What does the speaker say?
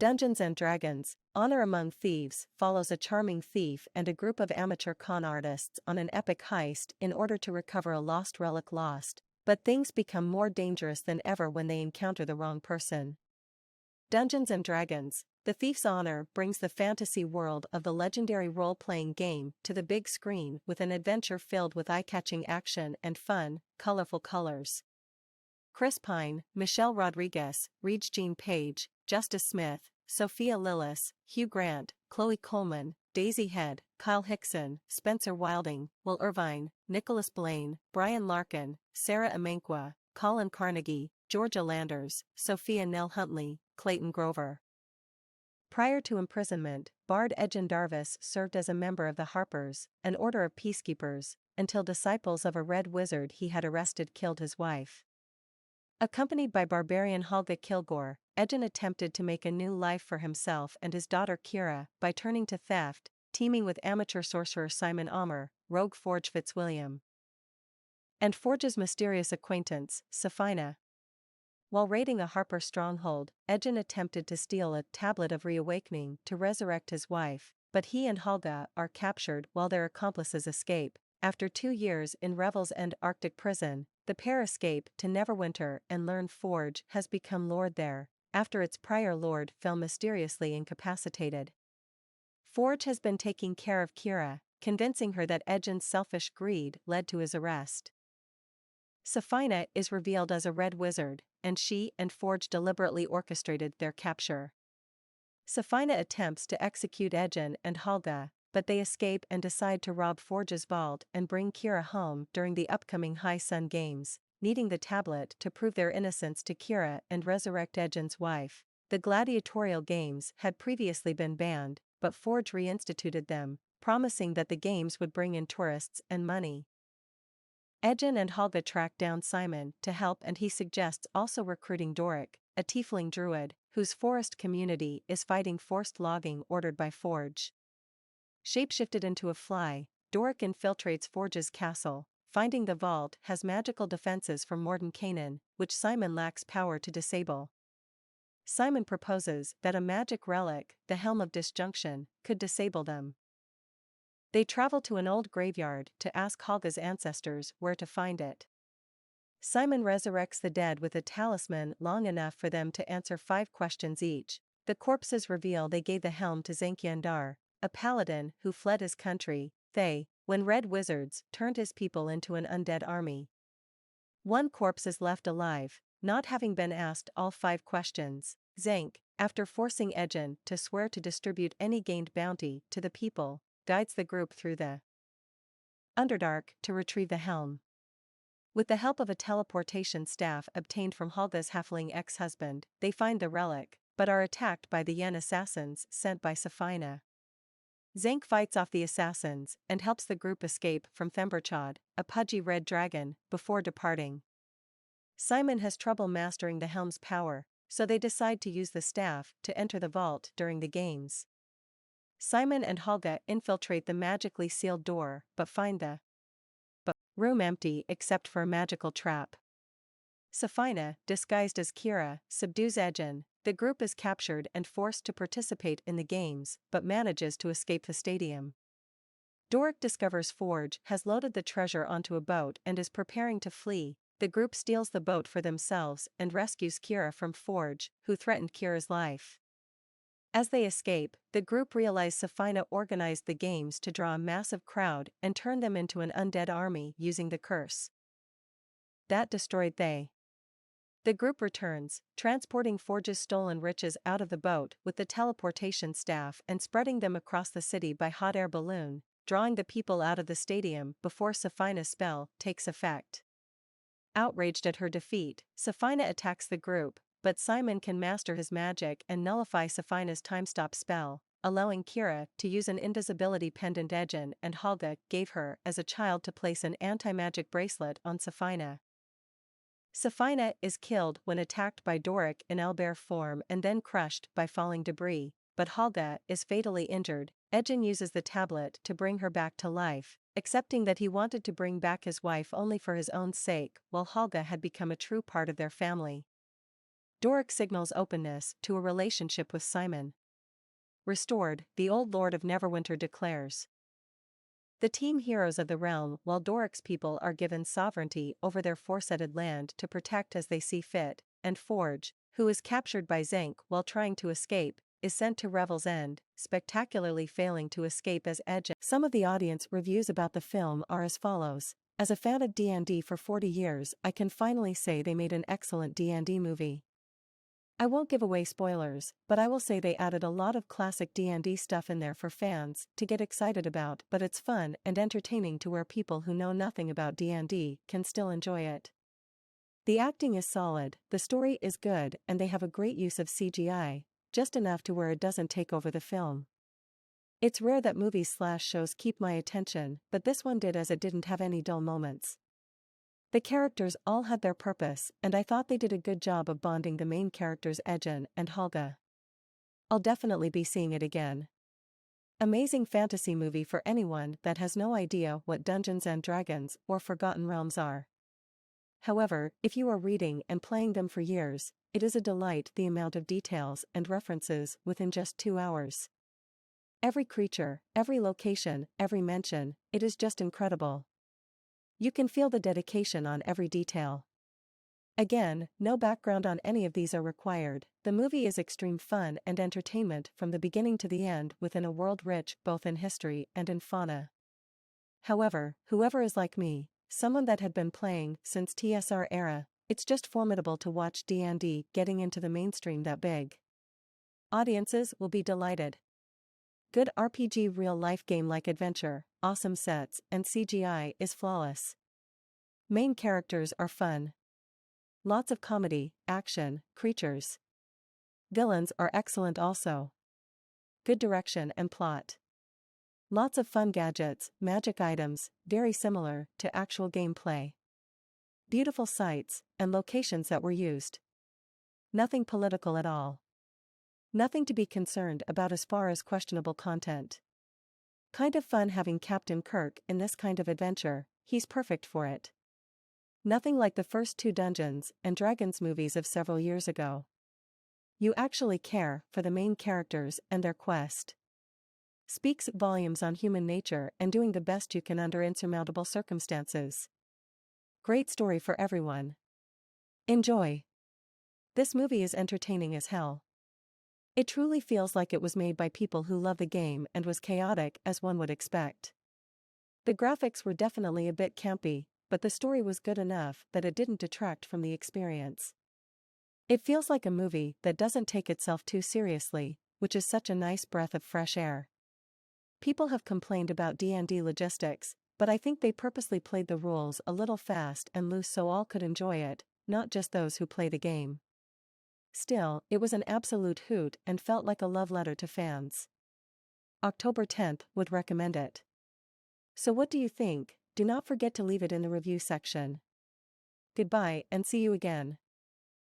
Dungeons and Dragons: Honor Among Thieves follows a charming thief and a group of amateur con artists on an epic heist in order to recover a lost relic lost, but things become more dangerous than ever when they encounter the wrong person. Dungeons and Dragons: The Thief's Honor brings the fantasy world of the legendary role-playing game to the big screen with an adventure filled with eye-catching action and fun, colorful colors. Chris Pine, Michelle Rodriguez, Regé-Jean Page, Justice Smith, Sophia Lillis, Hugh Grant, Chloe Coleman, Daisy Head, Kyle Hickson, Spencer Wilding, Will Irvine, Nicholas Blaine, Brian Larkin, Sarah Amenkwa, Colin Carnegie, Georgia Landers, Sophia Nell Huntley, Clayton Grover. Prior to imprisonment, Bard Ejan Darvis served as a member of the Harpers, an order of peacekeepers, until disciples of a red wizard he had arrested killed his wife. Accompanied by barbarian Holga Kilgore, Ejan attempted to make a new life for himself and his daughter Kira by turning to theft, teaming with amateur sorcerer Simon Omer, rogue Forge Fitzwilliam, and Forge's mysterious acquaintance, Safina. While raiding a Harper stronghold, Ejan attempted to steal a tablet of reawakening to resurrect his wife, but he and Holga are captured while their accomplices escape. After 2 years in Revel's End Arctic prison, the pair escape to Neverwinter and learn Forge has become lord there, after its prior lord fell mysteriously incapacitated. Forge has been taking care of Kira, convincing her that Ejan's selfish greed led to his arrest. Safina is revealed as a red wizard, and she and Forge deliberately orchestrated their capture. Safina attempts to execute Ejan and Holga, but they escape and decide to rob Forge's vault and bring Kira home during the upcoming High Sun Games, needing the tablet to prove their innocence to Kira and resurrect Ejan's wife. The gladiatorial games had previously been banned, but Forge reinstituted them, promising that the games would bring in tourists and money. Ejan and Holga track down Simon to help, and he suggests also recruiting Doric, a tiefling druid, whose forest community is fighting forced logging ordered by Forge. Shapeshifted into a fly, Doric infiltrates Forge's castle, finding the vault has magical defenses from Mordenkainen, which Simon lacks power to disable. Simon proposes that a magic relic, the Helm of Disjunction, could disable them. They travel to an old graveyard to ask Holga's ancestors where to find it. Simon resurrects the dead with a talisman long enough for them to answer 5 questions each. The corpses reveal they gave the helm to Zenkiandar, a paladin who fled his country, when red wizards turned his people into an undead army. 1 corpse is left alive, not having been asked all 5 questions. Zank, after forcing Ejan to swear to distribute any gained bounty to the people, guides the group through the Underdark to retrieve the helm. With the help of a teleportation staff obtained from Holga's halfling ex-husband, they find the relic, but are attacked by the Yen assassins sent by Safina. Zank fights off the assassins and helps the group escape from Themberchaud, a pudgy red dragon, before departing. Simon has trouble mastering the helm's power, so they decide to use the staff to enter the vault during the games. Simon and Holga infiltrate the magically sealed door but find the room empty except for a magical trap. Safina, disguised as Kira, subdues Ejan. The group is captured and forced to participate in the games, but manages to escape the stadium. Doric discovers Forge has loaded the treasure onto a boat and is preparing to flee. The group steals the boat for themselves and rescues Kira from Forge, who threatened Kira's life. As they escape, the group realize Safina organized the games to draw a massive crowd and turn them into an undead army using the curse that destroyed they. The group returns, transporting Forge's stolen riches out of the boat with the teleportation staff and spreading them across the city by hot air balloon, drawing the people out of the stadium before Safina's spell takes effect. Outraged at her defeat, Safina attacks the group, but Simon can master his magic and nullify Safina's time-stop spell, allowing Kira to use an invisibility pendant Ejan and Holga gave her as a child to place an anti-magic bracelet on Safina. Safina is killed when attacked by Doric in owlbear form and then crushed by falling debris, but Holga is fatally injured. Ejan uses the tablet to bring her back to life, accepting that he wanted to bring back his wife only for his own sake, while Holga had become a true part of their family. Doric signals openness to a relationship with Simon. Restored, the old Lord of Neverwinter declares. The team heroes of the realm, while Doric's people are given sovereignty over their four-setted land to protect as they see fit, and Forge, who is captured by Zenk while trying to escape, is sent to Revel's End, spectacularly failing to escape as Edge. Some of the audience reviews about the film are as follows. As a fan of D&D for 40 years, I can finally say they made an excellent D&D movie. I won't give away spoilers, but I will say they added a lot of classic D&D stuff in there for fans to get excited about, but it's fun and entertaining to where people who know nothing about D&D can still enjoy it. The acting is solid, the story is good, and they have a great use of CGI, just enough to where it doesn't take over the film. It's rare that movies/shows keep my attention, but this one did, as it didn't have any dull moments. The characters all had their purpose, and I thought they did a good job of bonding the main characters Edgen and Helga. I'll definitely be seeing it again. Amazing fantasy movie for anyone that has no idea what Dungeons and Dragons or Forgotten Realms are. However, if you are reading and playing them for years, it is a delight the amount of details and references within just 2 hours. Every creature, every location, every mention, it is just incredible. You can feel the dedication on every detail. Again, no background on any of these are required. The movie is extreme fun and entertainment from the beginning to the end within a world rich both in history and in fauna. However, whoever is like me, someone that had been playing since TSR era, it's just formidable to watch D&D getting into the mainstream that big. Audiences will be delighted. Good RPG real-life game-like adventure, awesome sets, and CGI is flawless. Main characters are fun. Lots of comedy, action, creatures. Villains are excellent also. Good direction and plot. Lots of fun gadgets, magic items, very similar to actual gameplay. Beautiful sights and locations that were used. Nothing political at all. Nothing to be concerned about as far as questionable content. Kind of fun having Captain Kirk in this kind of adventure, he's perfect for it. Nothing like the first 2 Dungeons and Dragons movies of several years ago. You actually care for the main characters and their quest. Speaks volumes on human nature and doing the best you can under insurmountable circumstances. Great story for everyone. Enjoy. This movie is entertaining as hell. It truly feels like it was made by people who love the game and was chaotic as one would expect. The graphics were definitely a bit campy, but the story was good enough that it didn't detract from the experience. It feels like a movie that doesn't take itself too seriously, which is such a nice breath of fresh air. People have complained about D&D logistics, but I think they purposely played the rules a little fast and loose so all could enjoy it, not just those who play the game. Still, it was an absolute hoot and felt like a love letter to fans. October 10th, would recommend it. So what do you think? Do not forget to leave it in the review section. Goodbye and see you again.